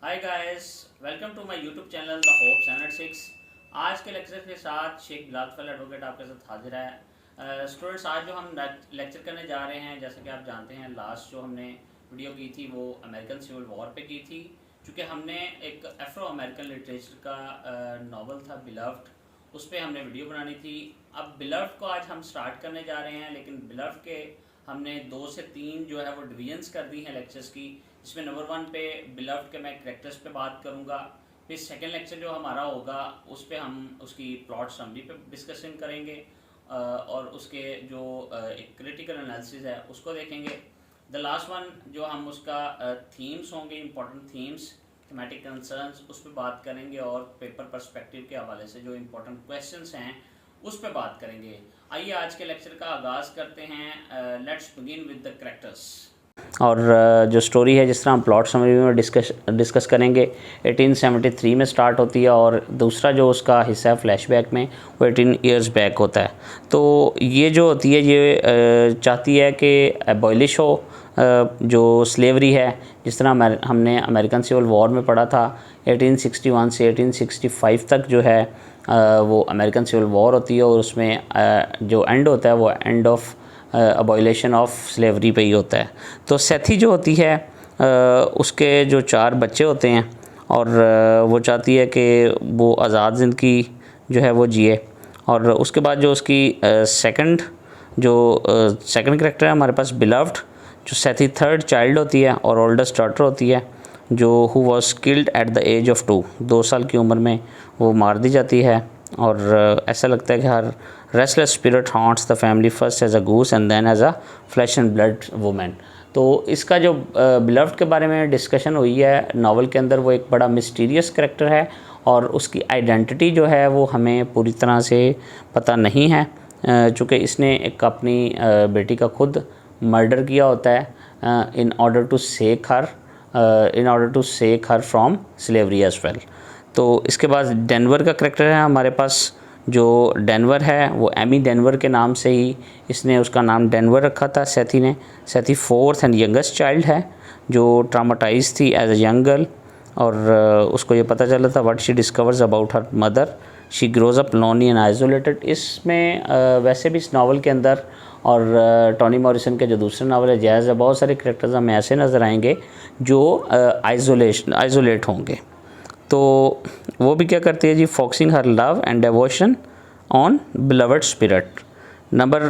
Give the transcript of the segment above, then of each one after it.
Hi guys, welcome to my YouTube channel the hope 706। आज के lecture के साथ शेख बिलाल फैल एडवोकेट आपके साथ हाजिर है। स्टूडेंट्स, आज जो हम लेक्चर करने जा रहे हैं, जैसे कि आप जानते हैं लास्ट जो हमने वीडियो की थी वो अमेरिकन सिविल वॉर पे की थी। चूँकि हमने एक अफ्रो अमेरिकन लिटरेचर का नावल था बिलव्ड, उस पर हमने वीडियो बनानी थी। अब बिलव्ड को आज हम स्टार्ट करने जा रहे हैं, लेकिन बिलव्ड के हमने 2 से 3 जो है वो डिवीजन्स कर दी हैं लेक्चर्स की। इसमें नंबर 1 पे बिलव्ड के मैं कैरेक्टर्स पे बात करूँगा। फिर सेकेंड लेक्चर जो हमारा होगा उस पर हम उसकी प्लॉट समरी पे डिस्कशन करेंगे और उसके जो एक क्रिटिकल एनालिसिस है उसको देखेंगे। द लास्ट वन जो हम उसका थीम्स होंगे, इंपॉर्टेंट थीम्स, थीमेटिक कंसर्न्स, उस पर बात करेंगे और पेपर पर्सपेक्टिव के हवाले से जो इंपॉर्टेंट क्वेश्चंस हैं उस पर बात करेंगे। आइए आज के लेक्चर का आगाज़ करते हैं। Let's begin with the characters. और जो स्टोरी है, जिस तरह हम प्लॉट समरी में डिस्कस करेंगे, 1873 में स्टार्ट होती है और दूसरा जो उसका हिस्सा है फ्लैशबैक में वो 18 ईयर्स बैक होता है। तो ये जो होती है ये चाहती है कि एबॉलिश हो जो स्लेवरी है, जिस तरह हमने अमेरिकन सिविल वॉर में पढ़ा था। 1861 से 1865 तक जो है वो अमेरिकन सिविल वॉर होती है और उसमें जो एंड होता है वो end of abolition of slavery पे ही होता है। तो सेथी जो होती है उसके जो 4 बच्चे होते हैं और वो चाहती है कि वो आज़ाद ज़िंदगी जो है वो जिए। और उसके बाद जो उसकी सेकंड कैरेक्टर है हमारे पास बिलव्ड, जो सेथी थर्ड चाइल्ड होती है और ओल्डेस्ट डॉटर होती है, जो who was killed at the age of 2 साल की उम्र में वो मार दी जाती है। और ऐसा लगता है कि her restless spirit haunts the family first as a goose and then as a flesh and blood women. तो इसका जो बिलव्ड के बारे में डिस्कशन हुई है नावल के अंदर, वो एक बड़ा मिस्टीरियस कैरेक्टर है और उसकी आइडेंटिटी जो है वो हमें पूरी तरह से पता नहीं है, चूँकि इसने एक अपनी बेटी का खुद मर्डर किया होता है in order to save her from slavery as well. तो इसके बाद डेनवर का करैक्टर है हमारे पास। जो डेनवर है वो एमी डेनवर के नाम से ही इसने उसका नाम डेनवर रखा था सेथी ने। सेथी 4th एंड यंगेस्ट चाइल्ड है जो ट्रामाटाइज थी एज अ यंग गर्ल, और उसको ये पता चला था what she discovers about her mother, she grows up lonely and isolated. इसमें वैसे भी इस नावल के अंदर और टॉनी मॉरिसन के जो दूसरे नावल है जैज़ है, बहुत सारे करैक्टर्स हमें ऐसे नज़र आएंगे जो आइसोलेट होंगे। तो वो भी क्या करती है जी, focusing her love and devotion on beloved spirit. Number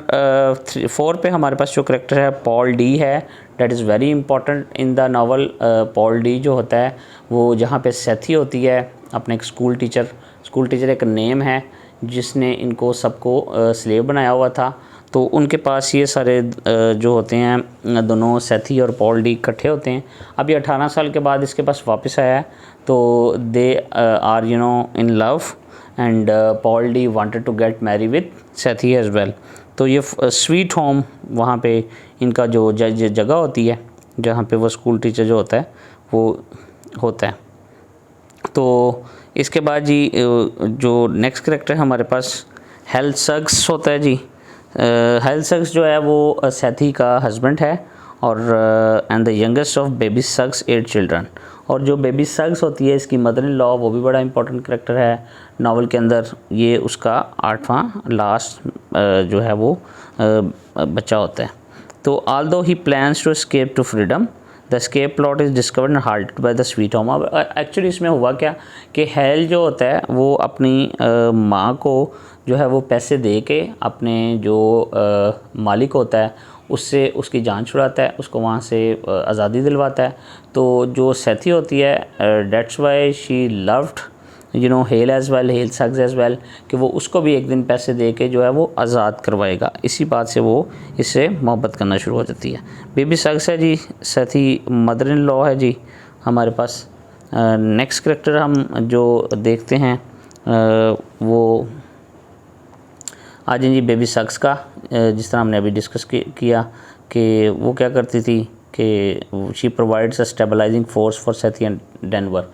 4 पे हमारे पास जो करेक्टर है पॉल डी है, that is very important in the novel. Paul D जो होता है वो जहाँ पे सेथी होती है अपने एक स्कूल टीचर एक नेम है जिसने इनको सबको स्लेव बनाया हुआ था। तो उनके पास ये सारे जो होते हैं दोनों सेथी और पॉल डी इकट्ठे होते हैं। अब ये 18 साल के बाद इसके पास वापस आया है, तो they are in love and Paul D wanted to get marry with Sethe as well. तो ये स्वीट होम वहाँ पे इनका जो जगह होती है जहाँ पे वो स्कूल टीचर जो होता है वो होता है। तो इसके बाद जी जो नेक्स्ट करेक्टर हमारे पास हेल सक्स होता है जी। हेल सक्स जो है वो सेथी का हस्बैंड है और and the youngest of baby Suggs 8 children. और जो बेबी सक्स होती है इसकी मदर इन लॉ, वो भी बड़ा इंपॉर्टेंट करेक्टर है नावल के अंदर। ये उसका 8वां लास्ट जो है वो बच्चा होता है। तो although he plans to escape to freedom, the escape plot is discovered and halted by the Sweet Home. अब एक्चुअली इसमें हुआ क्या कि हेल जो होता है वो अपनी माँ को जो है वो पैसे दे के अपने जो मालिक होता है उससे उसकी जान छुड़ाता है, उसको वहाँ से आज़ादी दिलवाता है। तो जो सेथी होती है that's why she loved Halle as well, Halle Suggs as well, कि वो उसको भी एक दिन पैसे दे के जो है वो आज़ाद करवाएगा। इसी बात से वो इससे मोहब्बत करना शुरू हो जाती है। बेबी सक्स है जी, सेथी मदर इन लॉ है जी हमारे पास। नेक्स्ट करेक्टर हम जो देखते हैं वो आ जाए जी बेबी सक्स का। जिस तरह हमने अभी डिस्कस किया कि वो क्या करती थी कि she provides a stabilising force for Sethe and Denver.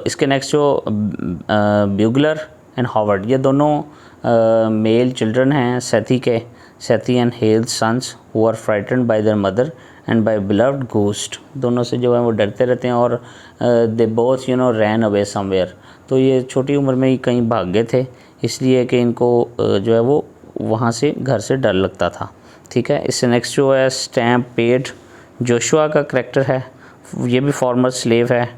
इसके नेक्स्ट जो ब्यूगलर एंड हॉवर्ड, ये दोनों मेल चिल्ड्रन हैं सेथी के, Sethe and Halle sons who are frightened by their mother and by beloved ghost, दोनों से जो है वो डरते रहते हैं, और they both ran away somewhere, तो ये छोटी उम्र में ही कहीं भाग गए थे, इसलिए कि इनको जो है वो वहाँ से घर से डर लगता था। ठीक है, इससे नेक्स्ट जो है स्टैम्प पेड जोशुआ का करैक्टर है, ये भी फॉर्मर स्लेव है।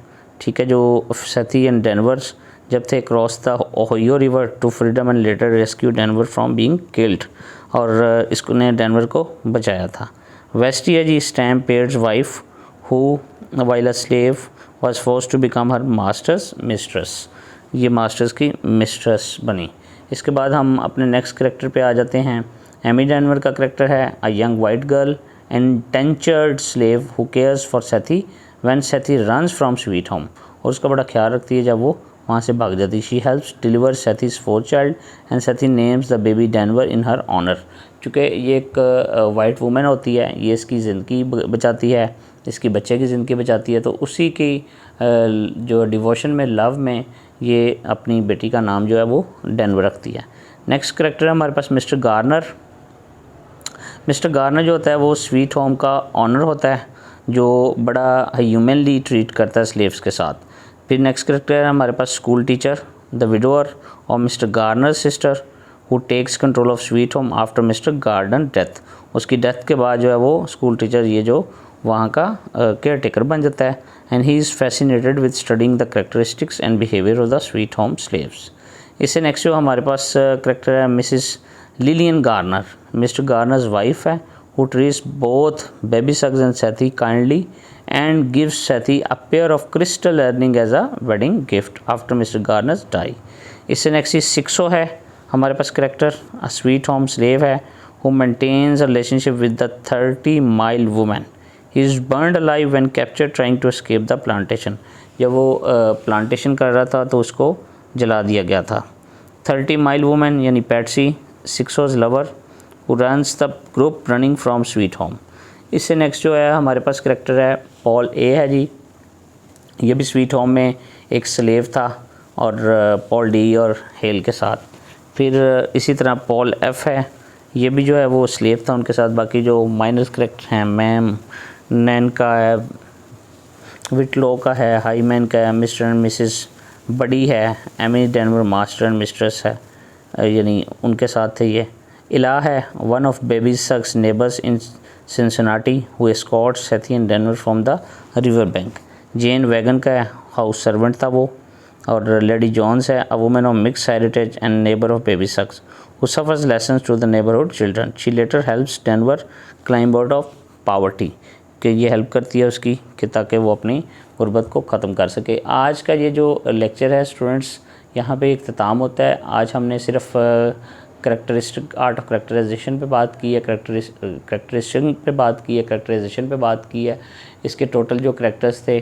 ठीक है, जो सेथी एंड डेनवर्स जब थे cross the Ohio River to freedom and later rescue Denver from being killed, और इसको ने डेनवर को बचाया था। वेस्टी है जी Stamp Paid's wife who while a slave was forced to become her master's mistress, ये मास्टर्स की मिस्ट्रेस बनी। इसके बाद हम अपने नेक्स्ट करेक्टर पे आ जाते हैं। एमी डेनवर का करेक्टर है a young white girl indentured slave who cares for Sethe when Sethe runs from Sweet Home, और उसका बड़ा ख्याल रखती है जब वो वहाँ से भाग जाती। She helps deliver Sethe's 4th child and Sethe names the baby Denver in her honour. चूँकि ये एक वाइट वुमेन होती है, ये इसकी ज़िंदगी बचाती है, इसकी बच्चे की ज़िंदगी बचाती है, तो उसी की जो डिवोशन में, लव में, ये अपनी बेटी का नाम जो है वो डेनवर रखती है। नेक्स्ट करेक्टर है हमारे पास मिस्टर गार्नर। मिस्टर गार्नर जो होता है वो स्वीट होम का ऑनर होता है, जो बड़ा ह्यूमनली ट्रीट करता है स्लेव्स के साथ। फिर नेक्स्ट करेक्टर है हमारे पास स्कूल टीचर, द विडोअर और Mister Garner sister who takes control of Sweet Home after Mister Garner death. उसकी डेथ के बाद जो है वो स्कूल टीचर ये जो वहाँ का केयर टेकर बन जाता है, and he is fascinated with studying the characteristics and behaviour of the Sweet Home slaves. इससे नेक्स्ट जो हमारे पास करेक्टर है Mrs Lillian Garner, Mr Garner's wife है, who treats both baby Suggs and Sethi kindly and gives Sethi a pair of crystal earrings as a wedding gift after Mr. Garner's die. इससे next 6 है हमारे पास character, a sweet home slave है who maintains a relationship with the 30-mile woman. He is burned alive when captured trying to escape the plantation. जब वो plantation कर रहा था तो उसको जला दिया गया था। 30-mile woman यानी Patsy, 6's lover who runs the group running from sweet home. इससे नेक्स्ट जो है हमारे पास करेक्टर है पॉल ए है जी, ये भी स्वीट होम में एक स्लेव था, और पॉल डी और हेल के साथ। फिर इसी तरह पॉल एफ है, ये भी जो है वो स्लेव था उनके साथ। बाकी जो माइनर करेक्टर हैं मैम नैन का है, विटलो का है, हाईमैन का है, मिस्टर एंड मिसिस बडी है, Amy Denver master and mistress है, यानी उनके साथ थे ये। इला है one of baby Suggs neighbours in Cincinnati who escorts Sethe and Denver from the river bank. Janey Wagon का हाउस सर्वेंट था वो। और लेडी जॉन्स है a woman of mix heritage and neighbour of baby Suggs who suffers lessons to the neighbourhood children. She later helps Denver climb out of poverty, कि ये help करती है उसकी कि ताकि वो अपनी गुर्बत को ख़त्म कर सके। आज का ये जो लेक्चर है स्टूडेंट्स, यहाँ पे इख्तिताम होता है। आज हमने सिर्फ करेक्टरिस्टिक आर्ट ऑफ करेक्टराइजेशन पे बात की है, करेक्टरिस्टिक पे बात की है, करेक्टराइजेशन पे बात की है, इसके टोटल जो करेक्टर्स थे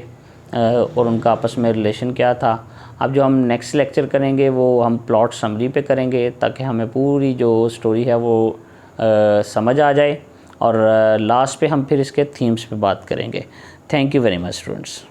और उनका आपस में रिलेशन क्या था। अब जो हम नेक्स्ट लेक्चर करेंगे वो हम प्लॉट समरी पे करेंगे, ताकि हमें पूरी जो स्टोरी है वो समझ आ जाए, और लास्ट पे हम फिर इसके थीम्स पे बात करेंगे। Thank you very much students.